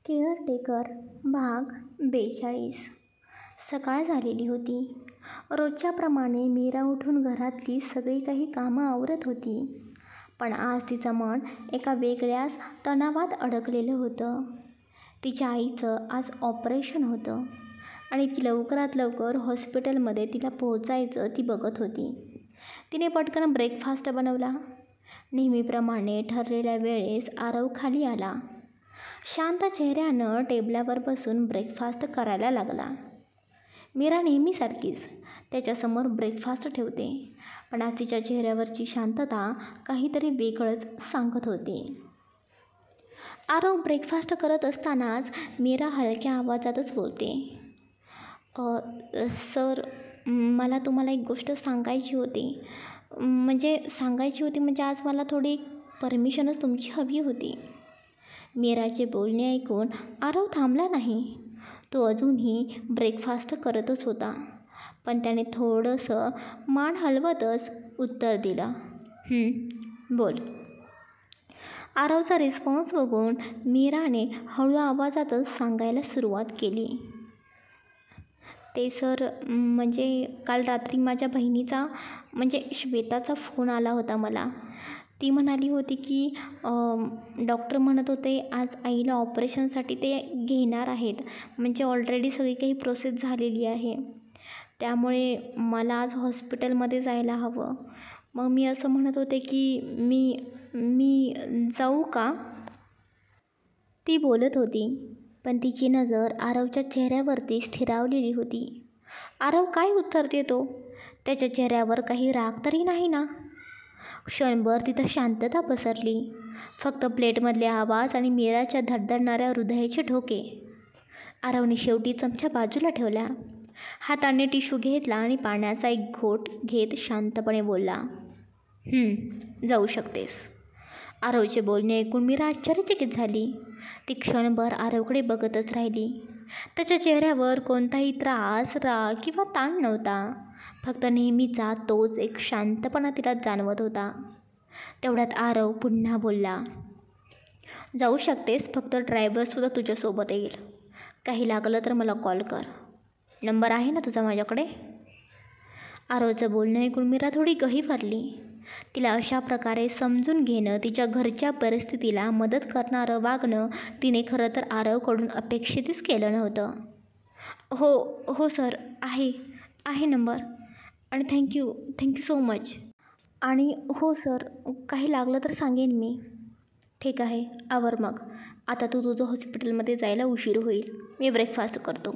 Caretaker भाग 42. सकाळ झालेली होती. रोजच्याप्रमाणे मीरा उठून घरातली सगळी काही कामं आवरत होती. पण आज तिचं मन एका वेगळ्याच तणावात अडकलेलं होतं. तिच्या आईचं आज ऑपरेशन होतं आणि ती लवकरात लवकर हॉस्पिटलमध्ये तिला पोहोचायचं ती बघत होती. तिने पटकन ब्रेकफास्ट बनवला. नेहमीप्रमाणे ठरलेल्या वेळेस आरव खाली आला. शांत चेहऱ्यानं टेबलावर बसून ब्रेकफास्ट करायला लागला. मीरा नेहमीसारखीच त्याच्यासमोर ब्रेकफास्ट ठेवते, पण आज तिच्या चेहऱ्यावरची शांतता काहीतरी वेगळंच सांगत होती. आरव ब्रेकफास्ट करत असतानाच मीरा हलक्या आवाजातच बोलते, सर, मला तुम्हाला एक गोष्ट सांगायची होती. म्हणजे आज मला थोडी परमिशनच तुमची हवी होती. मीराचे बोलणे ऐकून आरव थांबला नाही. तो अजूनही ब्रेकफास्ट करतच होता, पण त्याने थोडंसं मान हलवतच उत्तर दिलं, बोल. आरवचा रिस्पॉन्स बघून मीराने हळू आवाजातच सांगायला सुरुवात केली. ते सर, काल रात्री माझ्या बहिणीचा श्वेताचा फोन आला होता मला. ती म्हणाली होती की डॉक्टर म्हणत होते आज आईला ऑपरेशनसाठी ते घेणार आहेत. ऑलरेडी सगळी काही प्रोसेस झालेली आहे. त्यामुळे मला आज हॉस्पिटलमध्ये जायला हवं. मग मी असं म्हणत होते की मी जाऊ का? ती बोलत होती, पण तिची नजर आरवच्या चेहऱ्यावरती स्थिरावलेली होती. आरव काय उत्तर देतो? त्याच्या चेहऱ्यावर काही राग तरी नाही ना? क्षणभर तिथं शांतता पसरली. फक्त प्लेटमधले आवाज आणि मीराच्या धडधडणाऱ्या हृदयाचे ठोके. आरवने शेवटी चमचा बाजूला ठेवला. हाताने टिश्यू घेतला आणि पाण्याचा एक घोट घेत शांतपणे बोलला, जाऊ शकतेस. आरवचे बोलणे ऐकून मीरा आश्चर्यचकित झाली. ती क्षणभर आरवकडे बघतच राहिली. त्याच्या चेहऱ्यावर कोणताही त्रास, राग किंवा ताण नव्हता. फक्त नेहमीचा तोच एक शांतपणा तिला जाणवत होता. तेवढ्यात आरव पुन्हा बोलला, जाऊ शकतेस, फक्त ड्रायव्हरसुद्धा तुझ्यासोबत येईल. काही लागलं तर मला कॉल कर. नंबर आहे ना तुझा माझ्याकडे? आरवचं बोलणं ऐकून मीरा थोडी गही भरली. तिला अशा प्रकारे समजून घेणं, तिच्या घरच्या परिस्थितीला मदत करणारं वागणं तिने खरं तर आरवकडून अपेक्षितच केलं नव्हतं. हो सर, आहे नंबर, आणि थँक्यू सो मच. आणि हो सर, काही लागलं तर सांगेन मी. ठीक आहे, आवर मग. आता तू तुझं हॉस्पिटलमध्ये जायला उशीर होईल. मी ब्रेकफास्ट करतो.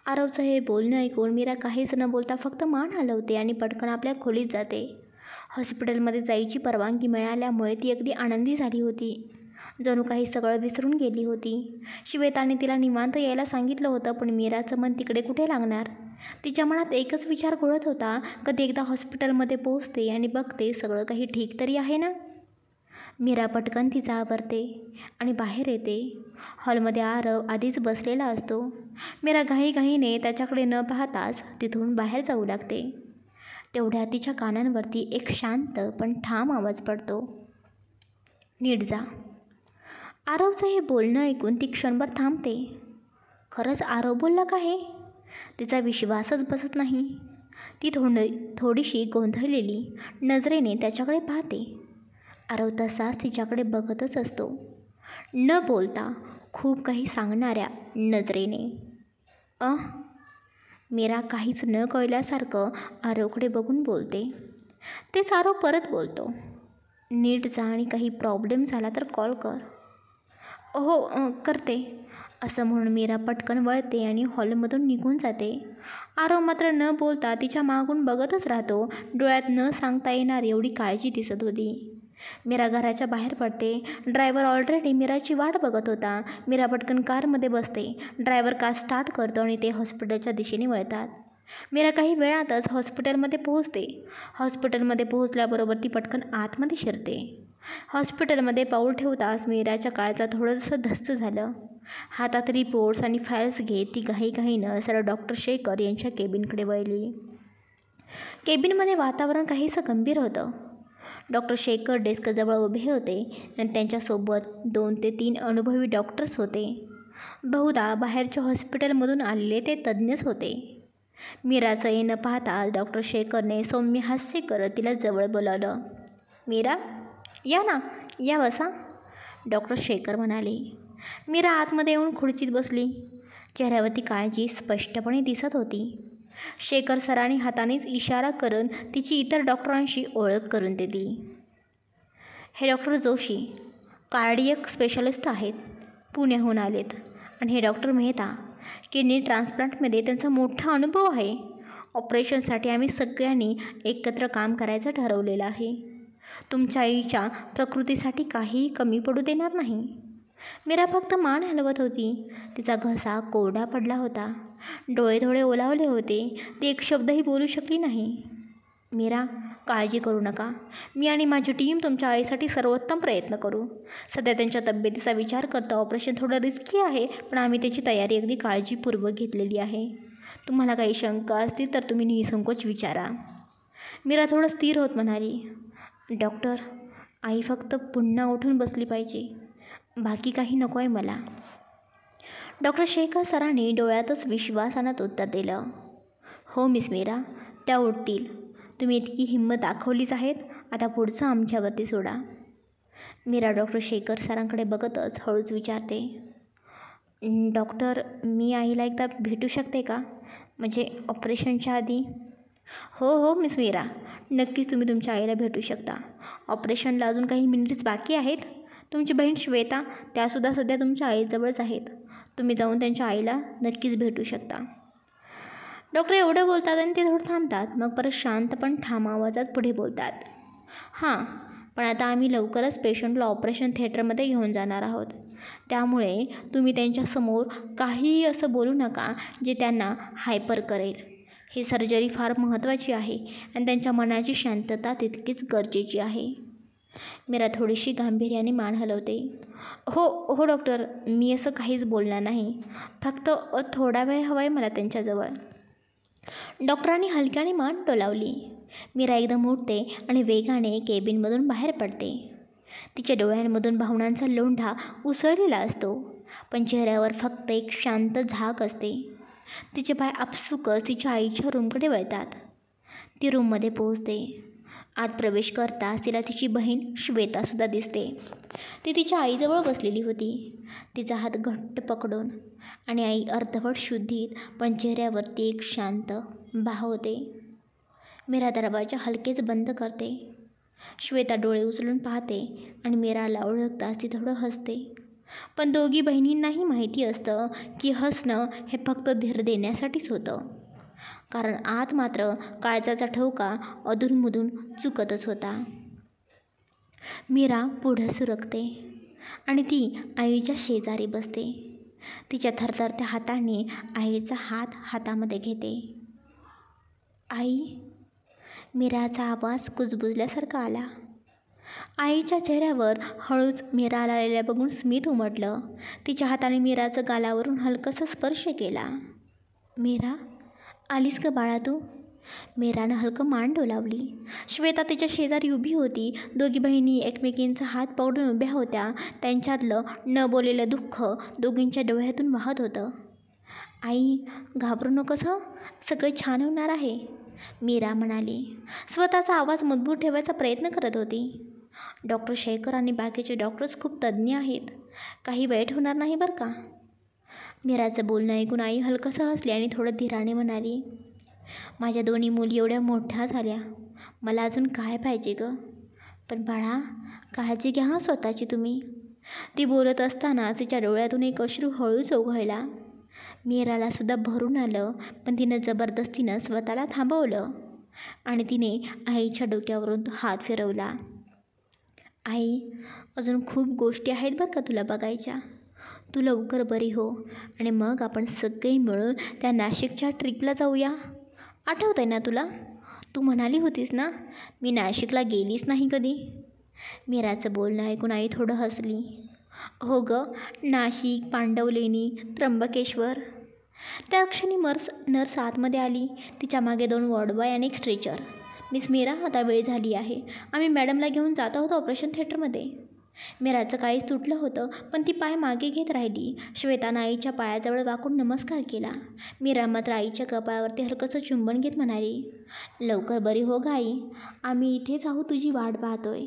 आरवचं हे बोलणं ऐकून मीरा काहीच न बोलता फक्त मान हलवते आणि पटकन आपल्या खोलीत जाते. हॉस्पिटलमध्ये जायची परवानगी मिळाल्यामुळे ती अगदी आनंदी झाली होती. जणू काही सगळं विसरून गेली होती. श्वेताने तिला निवांत यायला सांगितलं होतं, पण मीराचं मन तिकडे कुठे लागणार? तिच्या मनात एकच विचार घोळत होता, कधी एकदा हॉस्पिटलमध्ये पोहोचते आणि बघते सगळं काही ठीक तरी आहे ना? मीरा पटकन तिचं आवरते आणि बाहेर येते. हॉलमध्ये आरव आधीच बसलेला असतो. मीरा घाईघाईने त्याच्याकडे न पाहताच तिथून बाहेर जाऊ लागते. तेवढ्या तिच्या कानांवरती एक शांत पण ठाम आवाज पडतो, नीट जा. आरवचं हे बोलणं ऐकून ती क्षणभर थांबते. खरंच आरव बोलला का हे? तिचा विश्वासच बसत नाही. ती थोडीशी गोंधळलेली नजरेने त्याच्याकडे पाहते. आरव तसाच तिच्याकडे बघतच असतो, न बोलता खूप काही सांगणाऱ्या नजरेने. मीरा काहीच न कळल्यासारखं आरवकडे बघून बोलते. तेच आरव परत बोलतो, नीट जा आणि काही प्रॉब्लेम झाला तर कॉल कर. हो, करते, असं म्हणून मीरा पटकन वळते आणि हॉलमधून निघून जाते. आरव मात्र न बोलता तिच्या मागून बघतच राहतो. डोळ्यात न सांगता येणार एवढी काळजी दिसत होती. मीरा घराच्या बाहेर पडते. ड्रायव्हर ऑलरेडी मीराची वाट बघत होता. मीरा पटकन कारमध्ये बसते. ड्रायव्हर कार स्टार्ट करतो आणि ते हॉस्पिटलच्या दिशेने वळतात. मीरा काही वेळातच हॉस्पिटलमध्ये पोहोचते. हॉस्पिटलमध्ये पोहोचल्याबरोबर ती पटकन आतमध्ये शिरते. हॉस्पिटलमध्ये पाऊल ठेवताच मीराच्या काळजात थोडंसं धस्त झालं. हातात रिपोर्ट्स आणि फाईल्स घेत ती घाईघाईनं सरळ डॉक्टर शेखर यांच्या केबिनकडे वळली. केबिनमध्ये वातावरण काहीसं गंभीर होतं. डॉक्टर शेखर डेस्कजवळ उभे होते आणि त्यांच्यासोबत 2 ते 3 अनुभवी डॉक्टर्स होते. बहुधा बाहेरच्या हॉस्पिटलमधून आलेले ते तज्ज्ञच होते. मीराचं येणं पाहता डॉक्टर शेखरने सौम्य हास्य करत तिला जवळ बोलावलं. मीरा, या ना, या बसा, डॉक्टर शेखर म्हणाले. मीरा आतमध्ये येऊन खुर्चीत बसली. चेहऱ्यावरती काळजी स्पष्टपणे दिसत होती. शेखर सरांनी हातानेच इशारा करून तिची इतर डॉक्टरांशी ओळख करून दिली. हे डॉक्टर जोशी, कार्डियक स्पेशालिस्ट आहेत, पुण्याहून आलेत. आणि हे डॉक्टर मेहता, किडनी ट्रान्सप्लांटमध्ये त्यांचा मोठा अनुभव आहे. ऑपरेशनसाठी आम्ही सगळ्यांनी एकत्र काम करायचं ठरवलेलं आहे. तुमच्या आईच्या प्रकृतीसाठी काहीही कमी पडू देणार नाही. मीरा फक्त मान हलवत होती. तिचा घसा कोरडा पडला होता. डोळे थोडे ओलावले होते. ती एक शब्दही बोलू शकली नाही. मीरा, काळजी करू नका. मी आणि माझी टीम तुमच्या आईसाठी सर्वोत्तम प्रयत्न करू. सध्या त्यांच्या तब्येतीचा विचार करता ऑपरेशन थोडं रिस्की आहे, पण आम्ही त्याची तयारी अगदी काळजीपूर्वक घेतलेली आहे. तुम्हाला काही शंका असतील तर तुम्ही निसंकोच विचारा. मीरा थोडं स्थिर होत म्हणाली. डॉक्टर, आई फक्त पुन्हा उठून बसली पाहिजे. बाकी काही नको आहे मला. डॉक्टर शेखर सरांनी डोळ्यातच विश्वास आणत उत्तर दिलं. हो मिस मीरा, त्या उठतील. तुम्ही इतकी हिंमत दाखवलीच आहेत. आता पुढचं आमच्यावरती सोडा. मीरा डॉक्टर शेखर सरांकडे बघतच हळूच विचारते. डॉक्टर, मी आईला एकदा भेटू शकते का? म्हणजे ऑपरेशनच्या आधी? हो मिस मीरा, नक्कीच तुम्ही तुमच्या आईला भेटू शकता. ऑपरेशनला अजून काही मिनिट्स बाकी आहेत. तुमची बहीण श्वेता, त्यासुद्धा सध्या तुमच्या आईजवळच आहेत. तुम्ही जाऊन त्यांच्या आईला नक्कीच भेटू शकता. डॉक्टर एवढं बोलतात आणि ते थोडं थांबतात. मग परत शांत पण ठाम आवाजात पुढे बोलतात. हां, पण आता आम्ही लवकरच पेशंटला ऑपरेशन थिएटरमध्ये घेऊन जाणार आहोत. त्यामुळे तुम्ही त्यांच्यासमोर काहीही असं बोलू नका जे त्यांना हायपर करेल. ही सर्जरी फार महत्त्वाची आहे आणि त्यांच्या मनाची शांतता तितकीच गरजेची आहे. मीरा थोडीशी गांभीर्याने मान हलवते. हो डॉक्टर, मी असं काहीच बोलणार नाही. फक्त थोडा वेळ हवा आहे मला त्यांच्याजवळ. डॉक्टरांनी हलक्याने मान डोलावली. मीरा एकदम उठते आणि वेगाने केबिनमधून बाहेर पडते. तिच्या डोळ्यांमधून भावनांचा लोंढा उसळलेला असतो, पण चेहऱ्यावर फक्त एक शांत झाक असते. तिचे पाय आपसुकच तिच्या आईच्या रूमकडे वळतात. ती रूममध्ये पोहोचते. आत प्रवेश करताच तिला तिची बहीण श्वेतासुद्धा दिसते. ती तिच्या आईजवळ बसलेली होती, तिचा हात घट्ट पकडून. आणि आई अर्धवट शुद्धीत, पण चेहऱ्यावरती एक शांत भाव होते. मीरा दरवाजा हलकेच बंद करते. श्वेता डोळे उचलून पाहते आणि मीराला ओळखताच ती थोडं हसते. पण दोघी बहिणींनाही माहिती असतं की हसणं हे फक्त धीर देण्यासाठीच होतं, कारण आत मात्र काळजाचा ठोका अधूनमधून चुकतच होता. मीरा पुढं सुरकते आणि ती आईच्या शेजारी बसते. तिच्या थरथरत्या हाताने आईचा हात हातामध्ये घेते. आई, मीराचा आवाज कुजबुजल्यासारखा आला. आईच्या चेहऱ्यावर हळूच मीराला आलेल्या बघून स्मित उमटलं. तिच्या हाताने मीराचं गालावरून हलकासा स्पर्श केला. मीरा, आलीस का बाळा तू? मीरानं हलकं मान डोलावली. श्वेता तिच्या शेजारी उभी होती. दोघी बहिणी एकमेकींचा हात पकडून उभ्या होत्या. त्यांच्यातलं न बोललेलं दुःख दोघींच्या डोळ्यातून वाहत होतं. आई, घाबरू नकोस हं, सगळं छान होणार आहे, मीरा म्हणाली. स्वतःचा आवाज मजबूत ठेवायचा प्रयत्न करत होती. डॉक्टर शेखर आणि बाकीचे डॉक्टर्स खूप तज्ज्ञ आहेत. काही वाईट होणार नाही बरं का. मीराचं बोलणं ऐकून आई हलकंसं हसली आणि थोडं धीराने म्हणाली. माझ्या दोन्ही मुली एवढ्या मोठ्या झाल्या, मला अजून काय पाहिजे गं. पण बाळा, काळजी घ्या हं स्वतःची तुम्ही. ती बोलत असताना तिच्या डोळ्यातून एक अश्रू हळूच ओघळला. मीरालासुद्धा भरून आलं, पण तिनं जबरदस्तीनं स्वतःला थांबवलं आणि तिने आईच्या डोक्यावरून हात फिरवला. आई, अजून खूप गोष्टी आहेत बरं का तुला बघायच्या. तू लवकर बरी हो आणि मग आपण सगळे मिळून त्या नाशिकच्या ट्रिपला जाऊया. आठवतं आहे ना तुला? तू म्हणाली होतीस ना, मी नाशिकला गेलीच नाही कधी. मीराचं बोलणं ऐकून आई थोडं हसली. हो गं, नाशिक, पांडवलेणी, त्र्यंबकेश्वर. त्या क्षणी नर्स आतमध्ये आली. तिच्या मागे 2 वॉर्डबॉय आणि एक स्ट्रेचर. मिस मीरा, आता वेळ झाली आहे. आम्ही मॅडमला घेऊन जात आहोत ऑपरेशन थिएटरमध्ये. मीराचं काळीच तुटलं होतं, पण ती पाय मागे घेत राहिली. श्वेतानं आईच्या पायाजवळ वाकून नमस्कार केला. मीरा मात्र आईच्या कपाळावरती हलकंसं चुंबन घेत म्हणाली, लवकर बरी हो ग आई, आम्ही इथेच आहोत, तुझी वाट पाहतोय.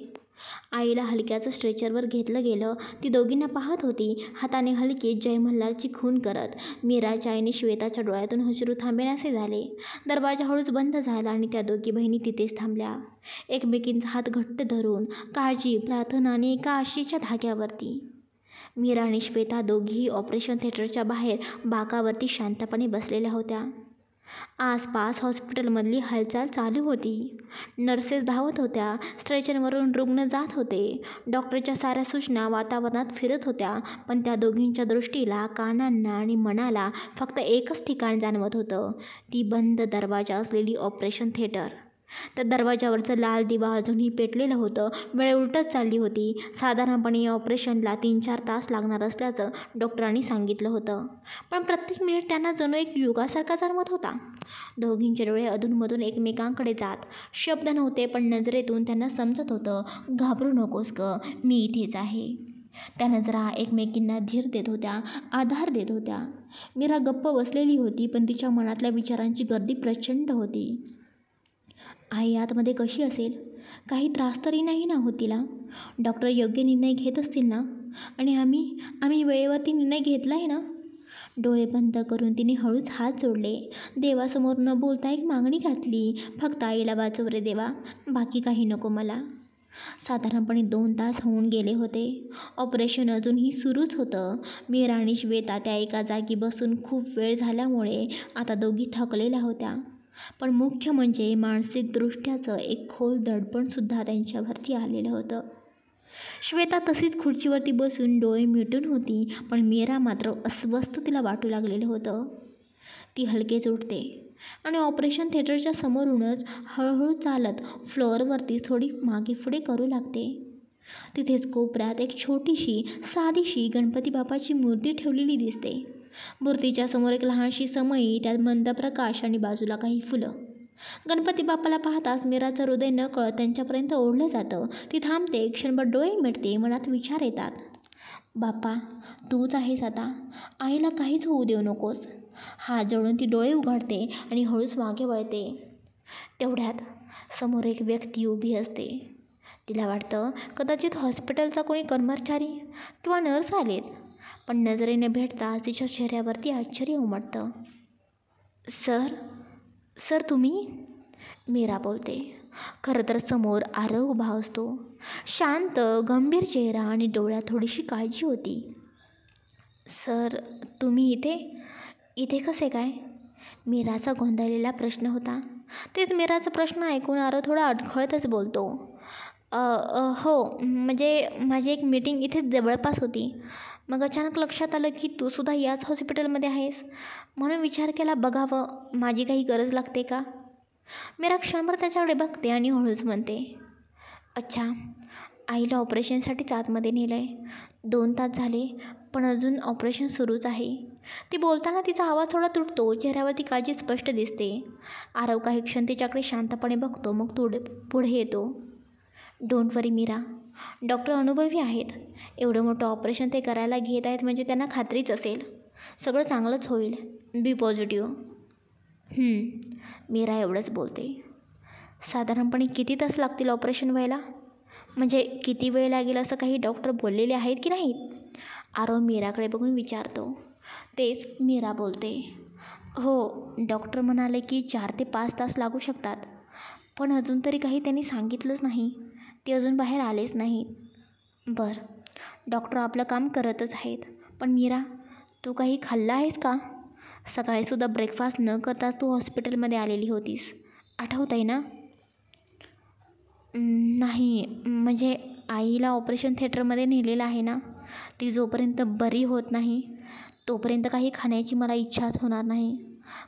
आईला हलक्याचं स्ट्रेचरवर घेतलं गेलं. ती दोघींना पाहत होती, हाताने हलकी जय मल्हारची खूण करत. मीराच्या आईने श्वेताच्या डोळ्यातून अश्रू थांबेनासे झाले. दरवाजा हळूच बंद झाला आणि त्या दोघी बहिणी तिथेच थांबल्या, एकमेकींचा हात घट्ट धरून, काळजी, प्रार्थना आणि एका आशेच्या धाग्यावरती. मीरा आणि श्वेता दोघीही ऑपरेशन थिएटरच्या बाहेर बाकावरती शांतपणे बसलेल्या होत्या. आसपास हॉस्पिटलमधली हालचाल चालू होती. नर्सेस धावत होत्या, स्ट्रेचरवरून रुग्ण जात होते. डॉक्टरच्या साऱ्या सूचना वातावरणात फिरत होत्या, पण त्या दोघींच्या दृष्टीला, कानांना आणि मनाला फक्त एकच ठिकाण जाणवत होतं, ती बंद दरवाजा असलेली ऑपरेशन थिएटर. त्या दरवाजावरचं लाल दिवा अजूनही पेटलेलं होतं. वेळ उलटत चालली होती. साधारणपणे या ऑपरेशनला 3-4 तास लागणार असल्याचं डॉक्टरांनी सांगितलं होतं, पण प्रत्येक मिनिट त्यांना जणू एक युगासारखा जाणवत होता. दोघींचे डोळे अधूनमधून एकमेकांकडे जात. शब्द नव्हते, पण नजरेतून त्यांना समजत होतं, घाबरू नकोस ग, मी इथेच आहे. त्या नजरा एकमेकींना धीर देत होत्या, आधार देत होत्या. मीरा गप्प बसलेली होती, पण तिच्या मनातल्या विचारांची गर्दी प्रचंड होती. आई आतमध्ये कशी असेल? काही त्रास तरी नाही ना होत तिला? डॉक्टर योग्य निर्णय घेत असतील ना? आणि आम्ही वेळेवरती निर्णय घेतला आहे ना? डोळे बंद करून तिने हळूच हात जोडले. देवासमोर न बोलता एक मागणी घातली, फक्त आईला वाचव रे देवा, बाकी काही नको मला. साधारणपणे 2 तास होऊन गेले होते. ऑपरेशन अजूनही सुरूच होतं. मीरा आणि श्वेता त्या एका जागी बसून खूप वेळ झाल्यामुळे आता दोघी थकलेल्या होत्या, पण मुख्य म्हणजे मानसिकदृष्ट्याचं एक खोल दडपणसुद्धा त्यांच्यावरती आलेलं होतं. श्वेता तशीच खुर्चीवरती बसून डोळे मिटून होती, पण मीरा मात्र अस्वस्थ तिला वाटू लागलेलं होतं. ती हलकेच उठते आणि ऑपरेशन थिएटरच्या समोरूनच हळूहळू चालत फ्लोअरवरती थोडी मागे पुढे करू लागते. तिथेच कोपऱ्यात एक छोटीशी साधीशी गणपती बाप्पाची मूर्ती ठेवलेली दिसते. मूर्तीच्या समोर एक लहानशी समई, त्यात मंद प्रकाश आणि बाजूला काही फुलं. गणपती बाप्पाला पाहताच मीराचं हृदय नकळत त्यांच्यापर्यंत ओढलं जातं. ती थांबते, क्षणभर डोळे मिटते, मनात विचार येतात, बाप्पा तूच आहेस आता, आईला काहीच होऊ देऊ नकोस. हात जोडून ती डोळे उघडते आणि हळूच मागे वळते. तेवढ्यात समोर एक व्यक्ती उभी असते. तिला वाटतं कदाचित हॉस्पिटलचा कोणी कर्मचारी किंवा नर्स आलेत, पण नजरेने भेटताच तिच्या चेहऱ्यावरती आश्चर्य उमटतं. सर तुम्ही? मीरा बोलते. खरं तर समोर आरव उभा असतो. शांत, गंभीर चेहरा आणि डोळ्यात थोडीशी काळजी होती. सर तुम्ही इथे कसे काय? मीराचा गोंधळलेला प्रश्न होता. तेच मीराचा प्रश्न ऐकून आरव थोडा अडखळतच बोलतो. हो, म्हणजे माझी एक मीटिंग इथेच जवळपास होती. मग अचानक लक्षात आलं की तूसुद्धा याच हॉस्पिटलमध्ये आहेस, म्हणून विचार केला बघावं माझी काही गरज लागते का. मीरा क्षणभर त्याच्याकडे बघते आणि हळूच म्हणते, अच्छा, आईला ऑपरेशनसाठीच आतमध्ये नेलं आहे. 2 तास झाले, पण अजून ऑपरेशन सुरूच आहे. ती बोलताना तिचा आवाज थोडा तुटतो, चेहऱ्यावरती काळजी स्पष्ट दिसते. आरव काही क्षण तिच्याकडे शांतपणे बघतो, मग पुढे येतो. डोंट वरी मीरा, डॉक्टर अनुभवी आहेत. एवढं मोठं ऑपरेशन ते करायला घेत आहेत म्हणजे त्यांना खात्रीच असेल, सगळं चांगलंच होईल. बी पॉझिटिव्ह. मीरा एवढंच बोलते. साधारणपणे किती तास लागतील ऑपरेशन व्हायला? म्हणजे किती वेळ लागेल असं काही डॉक्टर बोललेले आहेत की नाहीत? आरव मीराकडे बघून विचारतो. तेच मीरा बोलते. हो, डॉक्टर म्हणाले की 4 ते 5 तास लागू शकतात, पण अजून तरी काही त्यांनी सांगितलंच नाही. ते अजून बाहेर आलेच नाहीत. बरं, डॉक्टर आपलं काम करतच आहेत, पण मीरा तू काही खाल्लं आहेस का? सकाळीसुद्धा ब्रेकफास्ट न करता तू हॉस्पिटलमध्ये आलेली होतीस, आठवत आहे ना? नाही, म्हणजे आईला ऑपरेशन थिएटरमध्ये नेलेलं आहे ना, ती जोपर्यंत बरी होत नाही तोपर्यंत काही खाण्याची मला इच्छाच होणार नाही.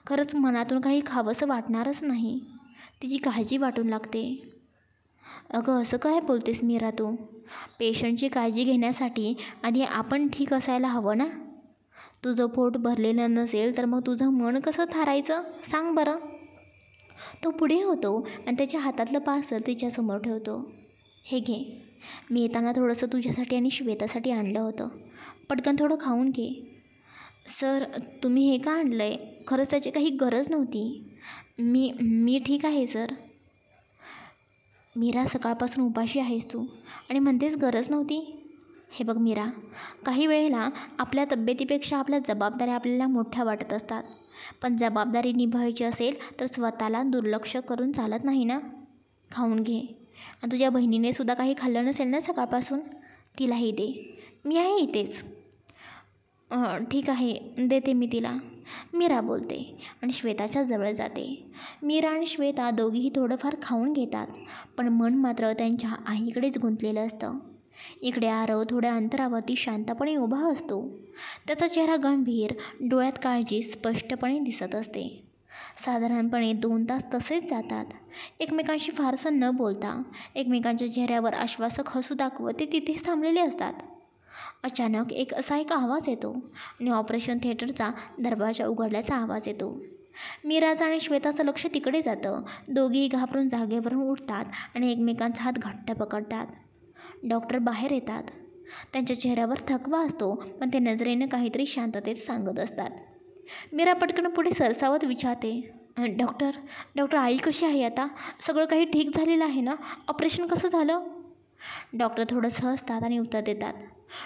खरंच मनातून काही खावंसं वाटणारच नाही. तिची काळजी वाटून लागते. अगं असं काय बोलतेस मीरा तू? पेशंटची काळजी घेण्यासाठी आधी आपण ठीक असायला हवं ना. तुझं पोट भरलेलं नसेल तर मग तुझं मन कसं थारायचं सांग बरं. तो पुढे होतो आणि त्याच्या हातातलं पार्सल तिच्यासमोर ठेवतो. हे घे, मी येताना थोडंसं तुझ्यासाठी आणि श्वेतासाठी आणलं होतं, पटकन थोडं खाऊन घे. सर, तुम्ही हे का आणलं आहे? खरंच त्याची काही गरज नव्हती. मी ठीक आहे सर. मीरा, सकाळपासून उपाशी आहेस तू आणि म्हणतेस गरज नव्हती. हे बघ मीरा, काही वेळेला आपल्या तब्येतीपेक्षा आपल्या जबाबदाऱ्या आपल्याला मोठ्या वाटत असतात, पण जबाबदारी निभावायची असेल तर स्वतःला दुर्लक्ष करून चालत नाही ना. खाऊन घे. आणि तुझ्या बहिणीने सुद्धा काही खाल्लं नसेल ना सकाळपासून, तिलाही दे. मी आहे इथेच. ठीक आहे, देते मी तिला. मीरा बोलते आणि श्वेताच्या जवळ जाते. मीरा आणि श्वेता दोघीही थोडंफार खाऊन घेतात, पण मन मात्र त्यांच्या आईकडेच गुंतलेलं असतं. इकडे आरव थोड्या अंतरावरती शांतपणे उभा असतो. त्याचा चेहरा गंभीर, डोळ्यात काळजी स्पष्टपणे दिसत असते. साधारणपणे 2 तास तसेच जातात. एकमेकांशी फारसं न बोलता, एकमेकांच्या चेहऱ्यावर आश्वासक हसू दाखवत ते तिथेच थांबलेले असतात. अचानक एक आवाज येतो आणि ऑपरेशन थिएटरचा दरवाजा उघडल्याचा आवाज येतो. मीराचं आणि श्वेताचं लक्ष तिकडे जातं. दोघीही घाबरून जागेवरून उठतात आणि एकमेकांचा हात घट्ट पकडतात. डॉक्टर बाहेर येतात. त्यांच्या चेहऱ्यावर थकवा असतो, पण ते नजरेनं काहीतरी शांततेत सांगत असतात. मीरा पटकन पुढे सरसावत विचारते, डॉक्टर आई कशी आहे आता? सगळं काही ठीक झालेलं आहे ना? ऑपरेशन कसं झालं? डॉक्टर थोडंसं हसतात आणि उत्तर देतात,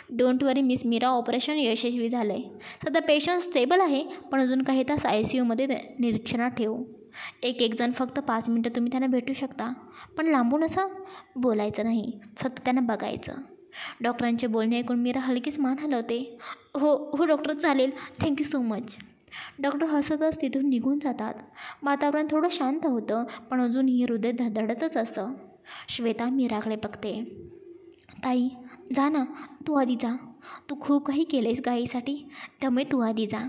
don't worry miss Meera, operation यशस्वी झालं आहे. सध्या पेशंट स्टेबल आहे, पण अजून काही तास ICUमध्ये निरीक्षणात ठेवू. एक जण फक्त 5 मिनटं तुम्ही त्यांना भेटू शकता, पण लांबून असं बोलायचं नाही, फक्त त्यांना बघायचं. डॉक्टरांचे बोलणे ऐकून मीरा हलकीच मान हलवते. हो डॉक्टर, चालेल, थँक्यू सो मच. डॉक्टर हसतच तिथून निघून जातात. वातावरण थोडं शांत होतं, पण अजूनही हृदय धडधडतच असतं. श्वेता मीराकडे बघते. ताई, जा ना, तू आधी जा. तू खूप काही केलेस गाईसाठी, त्यामुळे तू आधी जा.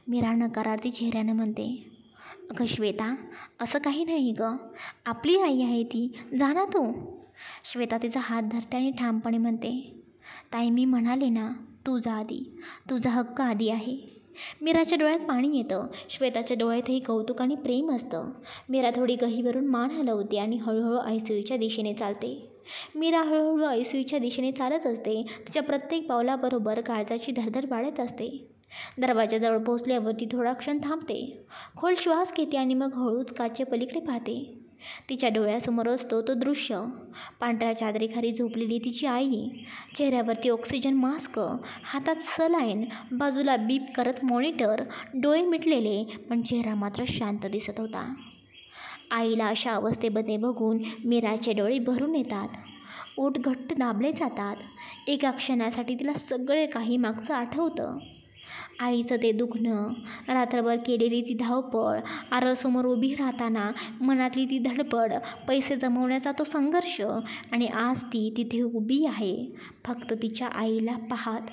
मीरा नकारार्थी चेहऱ्यानं म्हणते, अगं श्वेता, असं काही नाही गं, आपली आई आहे ती, जा ना तू. श्वेता तिचा हात धरते आणि ठामपणे म्हणते, ताई मी म्हणाले ना, तू जा आधी, तुझा हक्क आधी आहे. मीराच्या डोळ्यात पाणी येतं. श्वेताच्या डोळ्यातही कौतुक आणि प्रेम असतं. मीरा थोडी गहीवरून मान हलवते आणि हळूहळू ICUच्या दिशेने चालते. मीरा हळूहळू ICUच्या दिशेने चालत असते. तिच्या प्रत्येक पावलाबरोबर काळजाची धडधड वाढत असते. दरवाजाजवळ पोहोचल्यावर ती थोडा क्षण थांबते. खोल श्वास घेते आणि मग हळूच काचेच्या पलीकडे पाहते. तिच्या डोळ्यासमोर असतो तो दृश्य. पांढऱ्या चादरीखाली झोपलेली तिची आई, चेहऱ्यावरती ऑक्सिजन मास्क, हातात सलाईन, बाजूला बीप करत मॉनिटर, डोळे मिटलेले पण चेहरा मात्र शांत दिसत होता. आईला अशा अवस्थेमध्ये बघून मीराचे डोळे भरून येतात. ओठ घट्ट दाबले जातात. एका क्षणासाठी तिला सगळे काही मागचं आठवतं. आईचं ते दुखणं, रात्रभर केलेली ती धावपळ, आरवसमोर उभी राहताना मनातली ती धडपड, पैसे जमवण्याचा तो संघर्ष, आणि आज ती तिथे उभी आहे फक्त तिच्या आईला पाहत.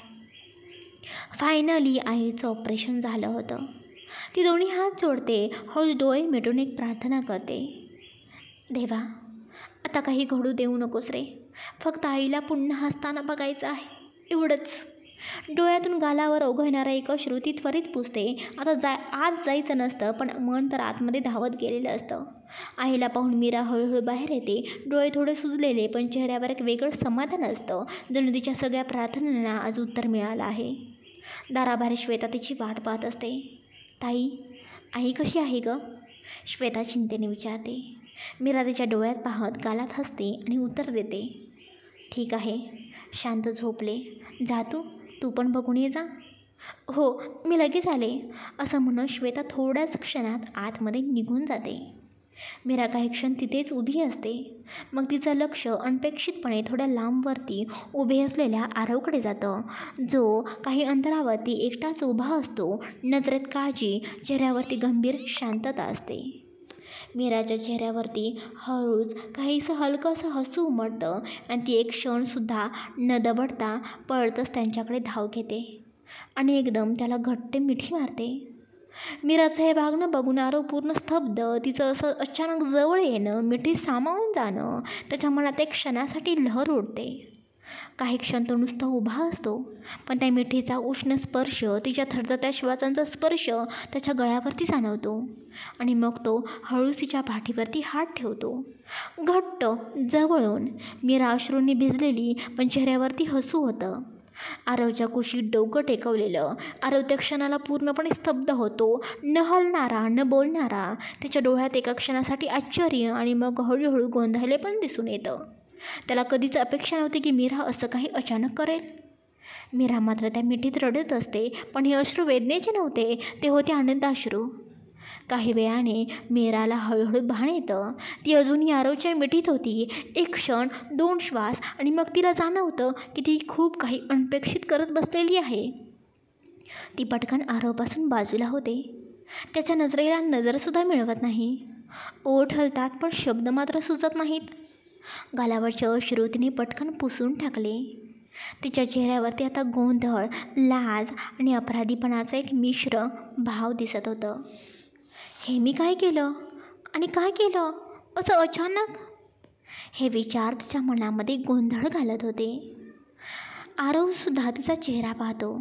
फायनली आईचं ऑपरेशन झालं होतं. ती दोन्ही हात जोडते, हळूच डोळे मिटून एक प्रार्थना करते, देवा, आता काही घडू देऊ नकोस रे, फक्त आईला पुन्हा हसताना बघायचं आहे, एवढंच. डोळ्यातून गालावर ओघळणारा एक अश्रू ती त्वरित पुसते. आता आत जायचं नसतं, पण मन तर आतमध्ये धावत गेलेलं असतं. आईला पाहून मीरा हळूहळू बाहेर येते. डोळे थोडे सुजलेले, पण चेहऱ्यावर एक वेगळं समाधान असतं, जणू तिच्या सगळ्या प्रार्थनांना आज उत्तर मिळालं आहे. दाराबाहेर श्वेता तिची वाट पाहत असते. ताई, आई कशी आहे गं? श्वेता चिंतेने विचारते. मीरा तिच्या डोळ्यात पाहत गालात हसते आणि उत्तर देते, ठीक आहे, शांत झोपले, जा तू पण बघून ये जा. हो, मी लगेच आले, असं म्हणून श्वेता थोड्याच क्षणात आतमध्ये निघून जाते. मीरा काही क्षण तिथेच उभी असते. मग तिचं लक्ष अनपेक्षितपणे थोड्या लांबवरती उभे असलेल्या आरवकडे जातं, जो काही अंतरावरती एकटाच उभा असतो. नजरेत काळजी, चेहऱ्यावरती गंभीर शांतता असते. मीराच्या चेहऱ्यावरती हळूच काहीसं हलकंसं हसू उमटतं आणि ती एक क्षणसुद्धा न दबडता पळतच त्यांच्याकडे धाव घेते आणि एकदम त्याला घट्ट मिठी मारते. मीराचं हे वागणं बघून आरव पूर्ण स्तब्ध. तिचं असं अचानक जवळ येणं, मिठीत सामावून जाणं, त्याच्या मनात एक क्षणासाठी लहर उडते. काही क्षण तो नुसता उभा असतो, पण त्या मिठीचा उष्ण स्पर्श, तिच्या थरथरत्या श्वासांचा स्पर्श त्याच्या गळ्यावरती जाणवतो आणि मग तो हळूच तिच्या पाठीवरती हात ठेवतो, घट्ट, जवळून. मीरा अश्रूंनी भिजलेली, पण चेहऱ्यावरती हसू होतं. आरवच्या कुशीत डोकं टेकवलेलं. आरव त्या क्षणाला पूर्णपणे स्तब्ध होतो, न हलणारा, न बोलणारा. त्याच्या डोळ्यात एका क्षणासाठी आश्चर्य आणि मग हळूहळू गोंधळले पण दिसून येतं. त्याला कधीच अपेक्षा नव्हती की मीरा असं काही अचानक करेल. मीरा मात्र त्या मिठीत रडत असते, पण हे अश्रू वेदनेचे नव्हते, ते होते आनंदाश्रू. काही वेळाने मीराला हळूहळू भान येतं. ती अजूनही आरवच्या मिठीत होती. एक क्षण, 2 श्वास आणि मग तिला जाणवतं की ती खूप काही अनपेक्षित करत बसलेली आहे. ती पटकन आरवपासून बाजूला होते. त्याच्या नजरेला नजरसुद्धा मिळवत नाही. ओठ हलतात, पण शब्द मात्र सुचत नाहीत. गालावरचे अश्रू तिने पटकन पुसून टाकले. तिच्या चेहऱ्यावरती आता गोंधळ, लाज आणि अपराधीपणाचा एक मिश्र भाव दिसत होतं. हे मी काय केलं आणि काय केलं असं अचानक? हे विचार तिच्या मनामध्ये गोंधळ घालत होते. आरवसुद्धा तिचा चेहरा पाहतो.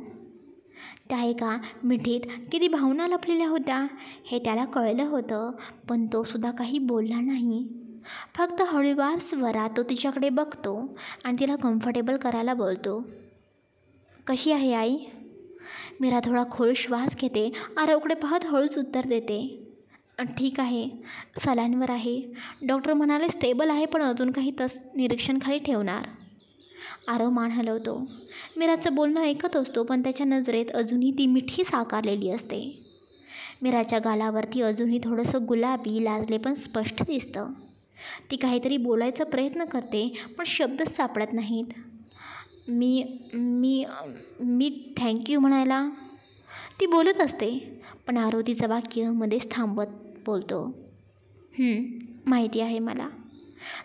त्या एका मिठीत किती भावना लपलेल्या होत्या हे त्याला कळलं होतं, पण तो सुद्धा काही बोलला नाही. फक्त हळूवार स्वरात तो तिच्याकडे बघतो आणि तिला कम्फर्टेबल करायला बोलतो. कशी आहे आई? मीरा थोडा खोल श्वास घेते. आरवकडे पाहत हळूच उत्तर देते, ठीक आहे, सलाईनवर आहे. डॉक्टर म्हणाले स्टेबल आहे, पण अजून काही तास निरीक्षणाखाली ठेवणार. आरव मान हलवतो. मीराचं बोलणं ऐकत असतो, पण त्याच्या नजरेत अजूनही ती मिठी साकारलेली असते. मीराच्या गालावरती अजूनही थोडंसं गुलाबी लाजले पण स्पष्ट दिसतं. ती काहीतरी बोलायचा प्रयत्न करते, पण शब्दच सापडत नाहीत. मी मी मी थँक्यू म्हणायला ती बोलत असते, पण आरव तिचं वाक्य मध्येच थांबवत बोलतो, माहिती आहे मला.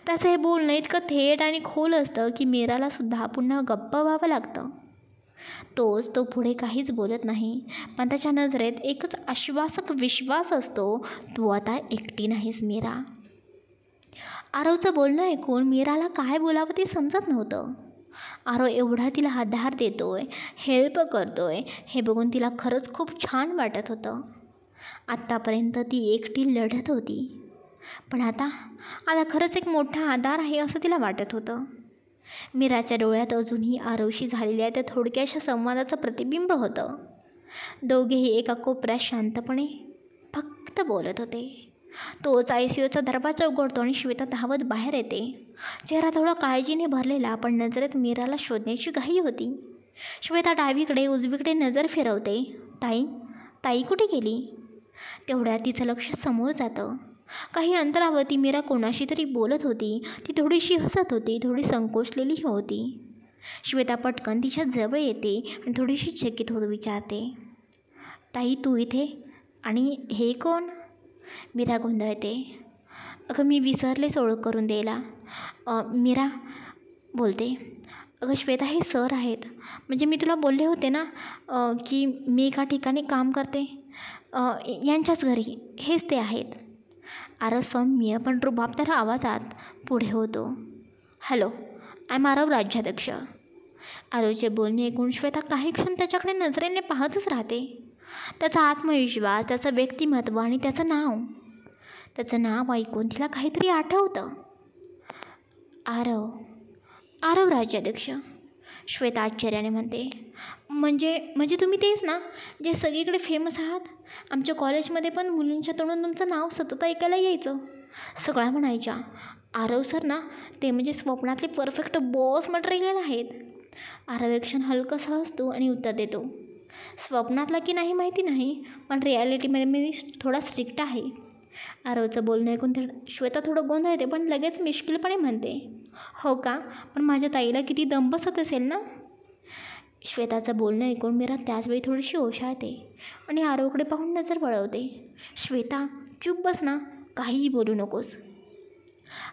तसं हे बोलणं इतकं थेट आणि खोल असतं की मीरालासुद्धा पुन्हा गप्प व्हावं लागतं. तो पुढे काहीच बोलत नाही, पण त्याच्या नजरेत एकच आश्वासक विश्वास असतो, तू आता एकटी नाहीस मीरा. आरवचं बोलणं ऐकून मीराला काय बोलावं ते समजत नव्हतं. आरव एवढा तिला आधार देतोय, हेल्प करतोय, हे बघून तिला खरंच खूप छान वाटत होतं. आत्तापर्यंत ती एकटी लढत होती, पण आता खरंच एक मोठा आधार आहे असं तिला वाटत होतं. मीराच्या डोळ्यात अजूनही आरवशी झालेल्या त्या थोडक्याशा संवादाचं प्रतिबिंब होतं. दोघेही एका कोपऱ्यात शांतपणे फक्त बोलत होते. तोच ICUचा दरवाजा उघडतो आणि श्वेता धावत बाहेर येते. चेहरा थोडा काळजीने भरलेला, पण नजरेत मीराला शोधण्याची घाई होती. श्वेता डावीकडे उजवीकडे नजर फिरवते. ताई कुठे गेली? तेवढ्यात तिचं लक्ष समोर जातं. काही अंतरावरती मीरा कोणाशी तरी बोलत होती. ती थोडीशी हसत होती, थोडी संकोचलेली होती. श्वेता पटकन तिच्या जवळ येते आणि थोडीशी चकित होत विचारते, ताई तू इथे? आणि हे कोण? मीरा गोंधळते. अगं मी विसरलेच ओळख करून द्यायला. मीरा बोलते. अगं श्वेता हे सर आहेत. म्हणजे मी तुला बोलले होते ना की मी एका ठिकाणी काम करते, यांच्याच घरी, हेच ते आहेत. आरव सौम्य पण रुबाबदार आवाजात पुढे होतो. हॅलो, आय एम आरव, राज्याध्यक्ष. आरवचे बोलणे ऐकून श्वेता काही क्षण त्याच्याकडे नजरेने पाहतच राहते. त्याचा आत्मविश्वास, त्याचं व्यक्तिमत्व आणि त्याचं नाव ऐकून तिला काहीतरी आठवतं. आरव राज्याध्यक्ष, श्वेता आश्चर्याने म्हणते. म्हणजे तुम्ही तेच ना जे सगळीकडे फेमस आहात? आमच्या कॉलेजमध्ये पण मुलींच्या तोंडून तुमचं नाव सतत ऐकायला यायचं. सगळ्या म्हणायच्या, आरव सर ना ते म्हणजे स्वप्नातले परफेक्ट बॉस मटेरियल आहेत. आरव एक क्षण हलकंसं हसतो आणि उत्तर देतो, स्वप्नातला की नाही माहिती नाही, पण रिॲलिटीमध्ये मी थोडा स्ट्रिक्ट आहे. आरवचं बोलणं ऐकून श्वेता थोडं गोंधळते, पण लगेच मिश्किलपणे म्हणते, हो का? पण माझ्या ताईला किती दम बसत असेल ना? श्वेताचं बोलणं ऐकून मीरा त्याचवेळी थोडीशी ओशाळते आणि आरवकडे पाहून नजर वळवते. श्वेता चूप बस ना, काहीही बोलू नकोस.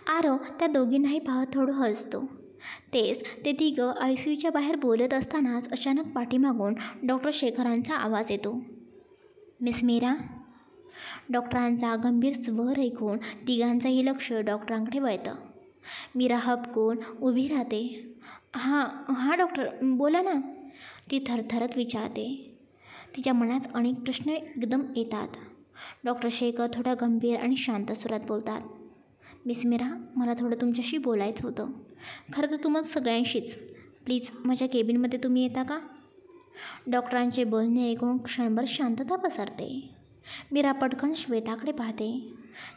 आरव त्या दोघींनाही पाहत थोडं हसतो. ते तिघं ICUच्या बाहेर बोलत असतानाच अचानक पाठीमागून डॉक्टर शेखरांचा आवाज येतो. मिस मीरा. डॉक्टरांचा गंभीर स्वर ऐकून तिघांचंही लक्ष डॉक्टरांकडे वळतं. मीरा हबकून उभी राहते. हां डॉक्टर, बोला ना. ती थरथरत विचारते. तिच्या मनात अनेक प्रश्न एकदम येतात. डॉक्टर शेखर थोड्या गंभीर आणि शांत सुरात बोलतात. मिस मीरा, मला थोडं तुमच्याशी बोलायचं होतं. खरं तर तुम्हाला सगळ्यांशीच. प्लीज माझ्या केबिनमध्ये तुम्ही येता का? डॉक्टरांचे बोलणे ऐकून क्षणभर शांतता पसरते. मीरा पटकन श्वेताकडे पाहते.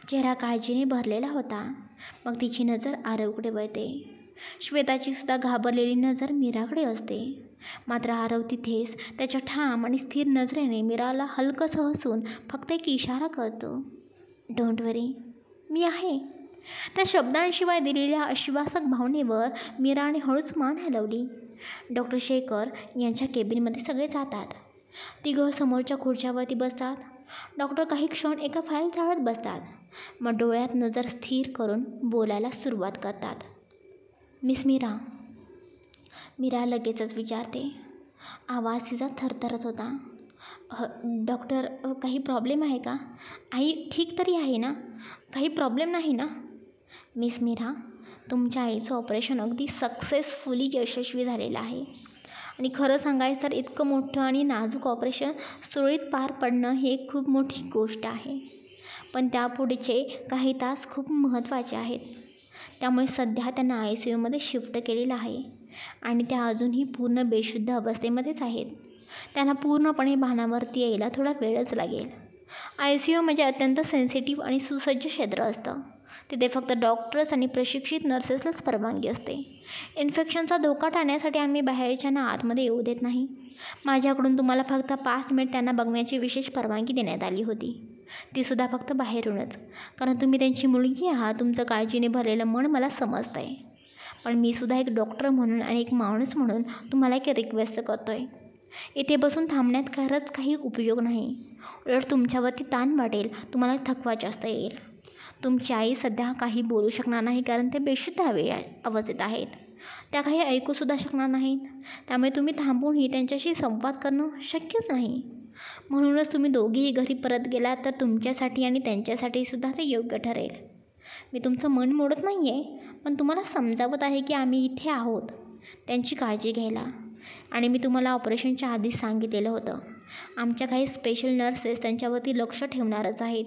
चेहरा काळजीने भरलेला होता. मग तिची नजर आरवकडे वळते. श्वेताची सुद्धा घाबरलेली नजर मीराकडे असते. मात्र आरव तिथेच त्याच्या ठाम आणि स्थिर नजरेने मीराला हलकंसं हसून फक्त एक इशारा करतो. डोंट वरी, मी आहे. त्या शब्दांशिवाय दिलेल्या आश्वासक भावनेवर मीराने हळूच मान हलवली. डॉक्टर शेखर यांच्या केबिनमध्ये सगळे जातात. तिघं समोरच्या खुर्च्यावरती बसतात. डॉक्टर काही क्षण एका फाईल चाळत बसतात. मग डोळ्यात नजर स्थिर करून बोलायला सुरुवात करतात. मिस मीरा. मीरा लगेचच विचारते. आवाज तिचा थरथरत होता. डॉक्टर, काही प्रॉब्लेम आहे का? आई ठीक तरी आहे ना? काही प्रॉब्लेम नाही ना? मिस मीरा, तुमच्या आईचं ऑपरेशन अगदी सक्सेसफुली यशस्वी झालेलं आहे. आणि खरं सांगायचं तर इतकं मोठं आणि नाजूक ऑपरेशन सुरळीत पार पडणं ही एक खूप मोठी गोष्ट आहे. पण त्यापुढचे काही तास खूप महत्त्वाचे आहेत. त्यामुळे सध्या त्यांना ICUमध्ये शिफ्ट केलेलं आहे आणि त्या अजूनही पूर्ण बेशुद्ध अवस्थेमध्येच आहेत. त्यांना पूर्णपणे भानावरती यायला थोडा वेळच लागेल. ICU म्हणजे अत्यंत सेन्सिटिव्ह आणि सुसज्ज क्षेत्र असतं. तिथे फक्त डॉक्टर्स आणि प्रशिक्षित नर्सेसलाच परवानगी असते. इन्फेक्शनचा धोका टाळण्यासाठी आम्ही बाहेरच्यांना आतमध्ये येऊ देत नाही. माझ्याकडून तुम्हाला फक्त 5 मिनिट त्यांना बघण्याची विशेष परवानगी देण्यात आली होती. तीसुद्धा फक्त बाहेरूनच. कारण तुम्ही त्यांची मुलगी आहात. तुमचं काळजीने भरलेलं मन मला समजतं आहे. पण मी सुद्धा एक डॉक्टर म्हणून आणि एक माणूस म्हणून तुम्हाला एक रिक्वेस्ट करतो आहे. इथे बसून थांबण्यात खरंच काही उपयोग नाही. उलट तुमच्यावरती ताण वाढेल. तुम्हाला थकवा जास्त येईल. तुमची आई सध्या काही बोलू शकणार नाही कारण ते बेशुद्ध अवस्थेत आहेत. त्या काही ऐकूसुद्धा शकणार नाहीत. त्यामुळे तुम्ही थांबूनही त्यांच्याशी संवाद करणं शक्यच नाही. म्हणूनच तुम्ही दोघेही घरी परत गेलात तर तुमच्यासाठी आणि त्यांच्यासाठी सुद्धा ते योग्य ठरेल. मी तुमचं मन मोडत नाही आहे, पण तुम्हाला समजावत आहे की आम्ही इथे आहोत त्यांची काळजी घ्यायला. आणि मी तुम्हाला ऑपरेशनच्या आधीच सांगितलेलं होतं. आमच्या काही स्पेशल नर्सेस त्यांच्यावरती लक्ष ठेवणारच आहेत.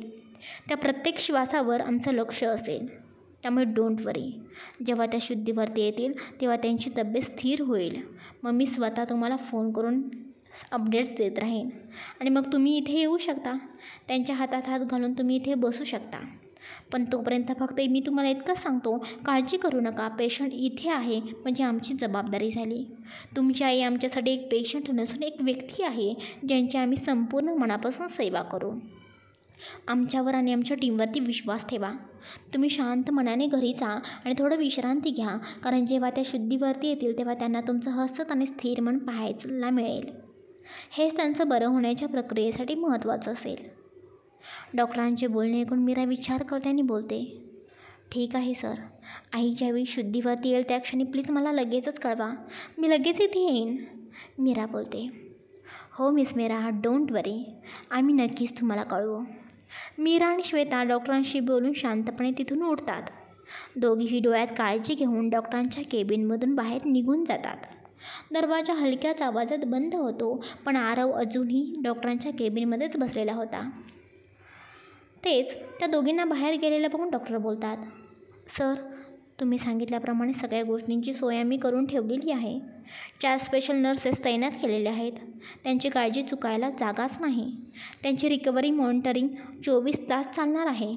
त्या प्रत्येक श्वासावर आमचं लक्ष असेल. त्यामुळे डोंट वरी. जेव्हा त्या शुद्धीवरती येतील तेव्हा त्यांची तब्येत स्थिर होईल. मग मी स्वतः तुम्हाला फोन करून अपडेट्स देत राहीन. आणि मग तुम्ही इथे येऊ शकता. त्यांच्या हातात हात घालून तुम्ही इथे बसू शकता. पण तोपर्यंत फक्त मी तुम्हाला इतकंच सांगतो, काळजी करू नका. पेशंट इथे आहे म्हणजे आमची जबाबदारी झाली. तुमची आई आमच्यासाठी एक पेशंट नसून एक व्यक्ती आहे ज्यांची आम्ही संपूर्ण मनापासून सेवा करू. आमच्यावर आणि आमच्या टीमवरती विश्वास ठेवा. तुम्ही शांत मनाने घरी जा आणि थोडं विश्रांती घ्या. कारण जेव्हा त्या शुद्धीवरती येतील तेव्हा त्यांना तुमचं हसत आणि स्थिर मन पाहायला मिळेल. हेच त्यांचं बरं होण्याच्या प्रक्रियेसाठी महत्त्वाचं असेल. डॉक्टरांचे बोलणे ऐकून मीरा विचार करताना बोलते. ठीक आहे सर. आई ज्यावेळी शुद्धीवरती येईल त्या क्षणी प्लीज मला लगेचच कळवा. मी लगेच इथे येईन. मीरा बोलते. हो मिस मीरा, डोंट वरी. आम्ही नक्कीच तुम्हाला कळवू. मीरा आणि श्वेता डॉक्टरांशी बोलून शांतपणे तिथून उठतात. दोघीही डोळ्यात काळजी घेऊन डॉक्टरांच्या केबिनमधून बाहेर निघून जातात. दरवाजा हलक्याच आवाजात बंद होतो. पण आरव अजूनही डॉक्टरांच्या केबिनमध्येच बसलेला होता. तेच त्या दोघींना बाहेर गेलेलं बघून डॉक्टर बोलतात. सर, तुम्ही सांगितल्याप्रमाणे सगळ्या गोष्टींची सोय आम्ही करून ठेवलेली आहे. 4 स्पेशल नर्सेस तैनात केलेले आहेत. त्यांची काळजी चुकायला जागाच नाही. त्यांची रिकव्हरी मॉनिटरिंग 24 तास चालणार आहे.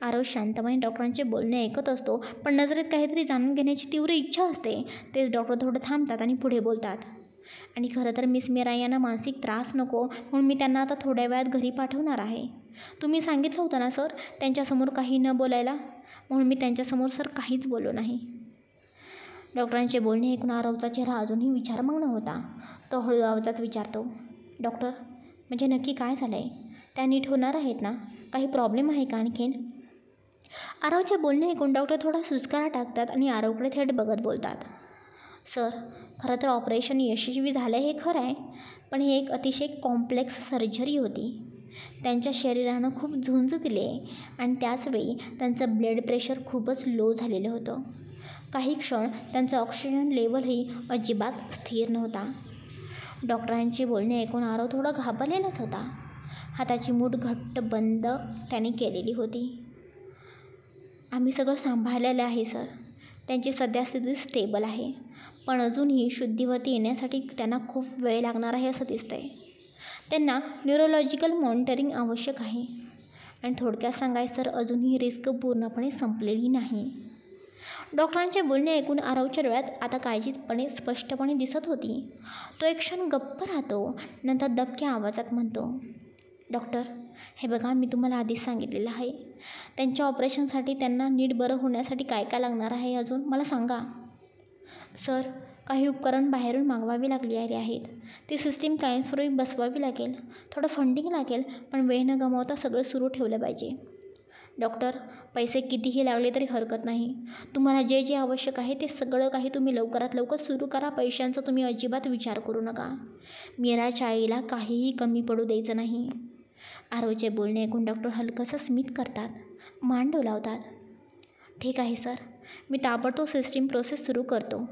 आरव शांतपणे डॉक्टरांचे बोलणे ऐकत असतो. पण नजरेत काहीतरी जाणून घेण्याची तीव्र इच्छा असते. तेच डॉक्टर थोडं थांबतात आणि पुढे बोलतात. आणि खरं तर मिस मीरा यांना मानसिक त्रास नको म्हणून मी त्यांना आता थोड्या वेळात घरी पाठवणार आहे. तुम्ही सांगितलं होतं ना सर त्यांच्यासमोर काही न बोलायला, म्हणून मी त्यांच्यासमोर सर काहीच बोललो नाही. डॉक्टरांचे बोलणे ऐकून आरवचा चेहरा अजूनही विचारमग्न होता. तो हळू आवाजात विचारतो. डॉक्टर, म्हणजे नक्की काय झालं आहे? त्या नीट होणार आहेत ना? काही प्रॉब्लेम आहे का आणखीन? आरवचे बोलणे ऐकून डॉक्टर थोडा सुस्कारा टाकतात आणि आरवकडे थेट बघत बोलतात. सर, खरं तर ऑपरेशन यशस्वी झालं हे खरं आहे. पण ही एक अतिशय कॉम्प्लेक्स सर्जरी होती. त्यांच्या शरीरानं खूप झुंज दिली आणि त्याचवेळी त्यांचं ब्लड प्रेशर खूपच लो झालेलं होतं. काही क्षण त्यांचा ऑक्सिजन लेवलही अजिबात स्थिर नव्हता. डॉक्टरांचे बोलणे ऐकून आरव थोडा घाबरलेलाच होता. हाताची मूठ घट्ट बंद त्याने केलेली होती. आम्ही सगळं सांभाळलेलं आहे सर. त्यांची सध्या स्थिती स्टेबल आहे, पण अजूनही शुद्धीवरती येण्यासाठी त्यांना खूप वेळ लागणार आहे असं दिसतंय. त्यांना न्यूरोलॉजिकल मॉनिटरिंग आवश्यक आहे. आणि थोडक्यात सांगायचं तर अजूनही रिस्क पूर्णपणे संपलेली नाही. डॉक्टरांचे बोलणे ऐकून आरवच्या डोळ्यात आता काळजीपणे स्पष्टपणे दिसत होती. तो एक क्षण गप्प राहतो, नंतर दबक्या आवाजात म्हणतो, डॉक्टर, हे बघा, मी तुम्हाला आधीच सांगितलेलं आहे. त्यांच्या ऑपरेशनसाठी त्यांना नीट बरं होण्यासाठी काय काय लागणार आहे अजून मला सांगा. सर, काही उपकरण बाहेरून मागवावी लागलेली आहेत. ती सिस्टीम कायमस्वरूपी बसवावी लागेल. थोडं फंडिंग लागेल, पण वेळ न गमावता सगळं सुरू ठेवलं पाहिजे. डॉक्टर, पैसे कितीही लागले तरी हरकत नाही. तुम्हाला जे जे आवश्यक आहे ते सगळं काही तुम्ही लवकरात लवकर सुरू करा. पैशांचा तुम्ही अजिबात विचार करू नका. मीराच्या आईला काहीही कमी पडू द्यायचं नाही. आरवचे बोलणे ऐकून डॉक्टर हलकंसं स्मित करतात, मान डोलावतात. ठीक आहे सर, मी ताबडतोब सिस्टीम प्रोसेस सुरू करतो.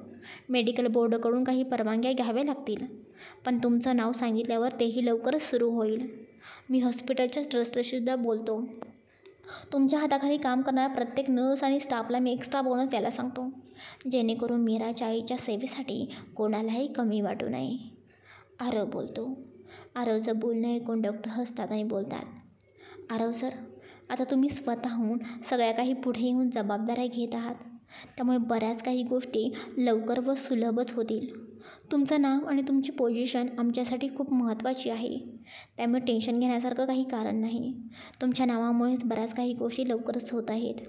मेडिकल बोर्डकडून काही परवानग्या घ्याव्या लागतील, पण तुमचं नाव सांगितल्यावर तेही लवकरच सुरू होईल. मी हॉस्पिटलच्या ट्रस्टशीसुद्धा बोलतो. तुमच्या हाताखाली काम करणाऱ्या प्रत्येक नर्स आणि स्टाफला मी एक्स्ट्रा बोनस द्यायला सांगतो, जेणेकरून मीराच्या आईच्या सेवेसाठी कोणालाही कमी वाटू नये. आरव बोलतो. आरवचं बोलणं ऐकून डॉक्टर हसतात आणि बोलतात, आरव सर, आता तुम्ही स्वतःहून सगळ्या काही पुढे येऊन जबाबदाऱ्या घेत आहात. त्यामुळे बऱ्याच काही गोष्टी लवकर व सुलभच होतील. तुमचं नाव आणि तुमची पोझिशन आमच्यासाठी खूप महत्त्वाची आहे. त्यामुळे टेन्शन घेण्यासारखं काही कारण नाही. तुमच्या नावामुळेच बऱ्याच काही गोष्टी लवकरच होत आहेत.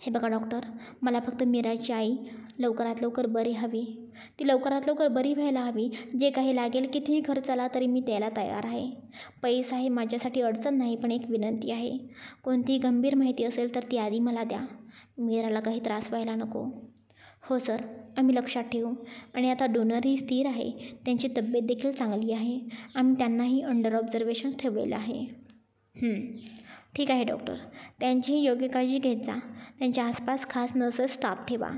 हे बघा डॉक्टर, मला फक्त मीराची आई लवकरात लवकर बरी हवी. ती लवकरात लवकर बरी व्हायला हवी. जे काही लागेल, कितीही खर्च आला तरी मी द्यायला तयार आहे. पैसा हे माझ्यासाठी अडचण नाही, पण एक विनंती आहे. कोणतीही गंभीर माहिती असेल तर ती आधी मला द्या. मीराला काही त्रास व्हायला नको. हो सर, आम्ही लक्षात ठेवू. आणि आता डोनरही स्थिर आहे. त्यांची तब्येत देखील चांगली आहे. आम्ही त्यांनाही अंडर ऑब्झर्वेशन्स ठेवलेलं आहे. ठीक आहे डॉक्टर, त्यांचीही योग्य काळजी घेत जा. त्यांच्या आसपास खास नर्सेस स्टाफ ठेवा.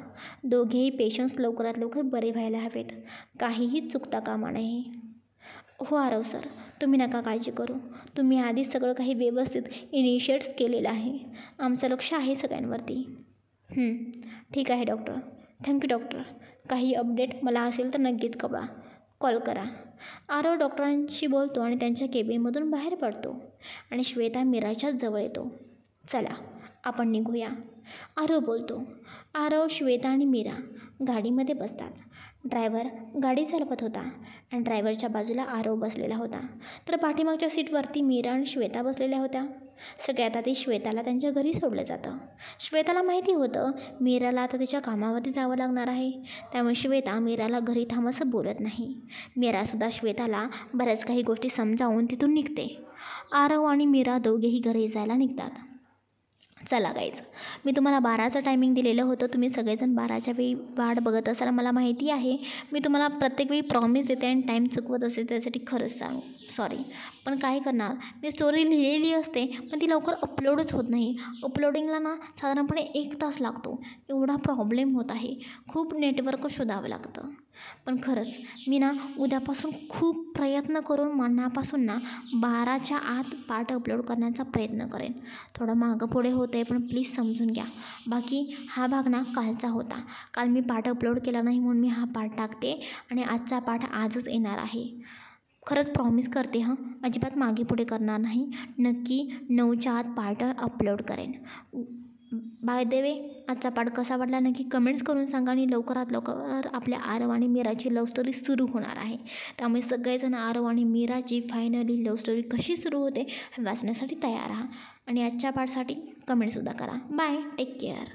दोघेही पेशंट्स लवकरात लवकर बरे व्हायला हवेत. काहीही चुकता कामा नये. हो आरव सर, तुम्ही नका काळजी करू. तुम्ही आधीच सगळं काही व्यवस्थित इनिशिएट्स केलेलं आहे. आमचं लक्ष आहे सगळ्यांवरती. ठीक आहे डॉक्टर. Thank you doctor. काही अपडेट मला असेल तर नक्कीच कॉल करा. आरव डॉक्टरांशी बोलतो आणि त्यांच्या केबिनमधून बाहेर पडतो आणि श्वेता मीराच्याच जवळ येतो. चला, आपण निघूया, आरव बोलतो. आरव, श्वेता आणि मीरा गाडीमध्ये बसतात. ड्रायव्हर गाडी चालवत होता आणि ड्रायव्हरच्या बाजूला आरव बसलेला होता, तर पाठीमागच्या सीटवरती मीरा आणि श्वेता बसलेल्या होत्या. सगळ्यात आधी श्वेताला त्यांच्या घरी सोडलं जातं. श्वेताला माहिती होतं मीराला आता तिच्या कामावरती जावं लागणार आहे. त्यामुळे श्वेता मीराला घरी थांब असं बोलत नाही. मीरासुद्धा श्वेताला बऱ्याच काही गोष्टी समजावून तिथून निघते. आरव आणि मीरा दोघेही घरी जायला निघतात. चला गाईज, मी तुम्हाला 12चं टायमिंग दिलेलं होतं. तुम्ही सगळेजण 12च्या वेळी वाट बघत असाल, मला माहिती आहे. मी तुम्हाला प्रत्येक वेळी प्रॉमिस देते आणि टाईम चुकवत असते, त्यासाठी खरंच सॉरी. पण काय करणार, मी स्टोरी लिहिलेली असते पण ती लवकर अपलोडच होत नाही. अपलोडिंगला ना साधारणपणे 1 तास लागतो. एवढा प्रॉब्लेम होत आहे. खूप नेटवर्क शोधावं लागतं. पण खरंच मी ना उद्यापासून खूप प्रयत्न करून मनापासून ना 12च्या आत पार्ट अपलोड करण्याचा प्रयत्न करेन. थोडं मागं पुढे होतं आहे, पण प्लीज समजून घ्या. बाकी हा भाग ना कालचा होता. काल मी पार्ट अपलोड केला नाही म्हणून मी हा पार्ट टाकते आणि आजचा पार्ट आजच येणार आहे. खरंच प्रॉमिस करते हां, अजिबात मागे पुढे करणार नाही. नक्की 9च्या आत पार्ट अपलोड करेन. बाय द वे, आजचा पार्ट कसा वाटला नक्की कमेंट्स करून सांगा. आणि लवकरात लवकर आपल्या आरव आणि मीराची लव्ह स्टोरी सुरू होणार आहे. त्यामुळे सगळेजण आरव आणि मीराची फायनली लव्ह स्टोरी कशी सुरू होते हे वाचण्यासाठी तयार राहा. आणि आजच्या पार्टसाठी कमेंटसुद्धा करा. Bye, take care.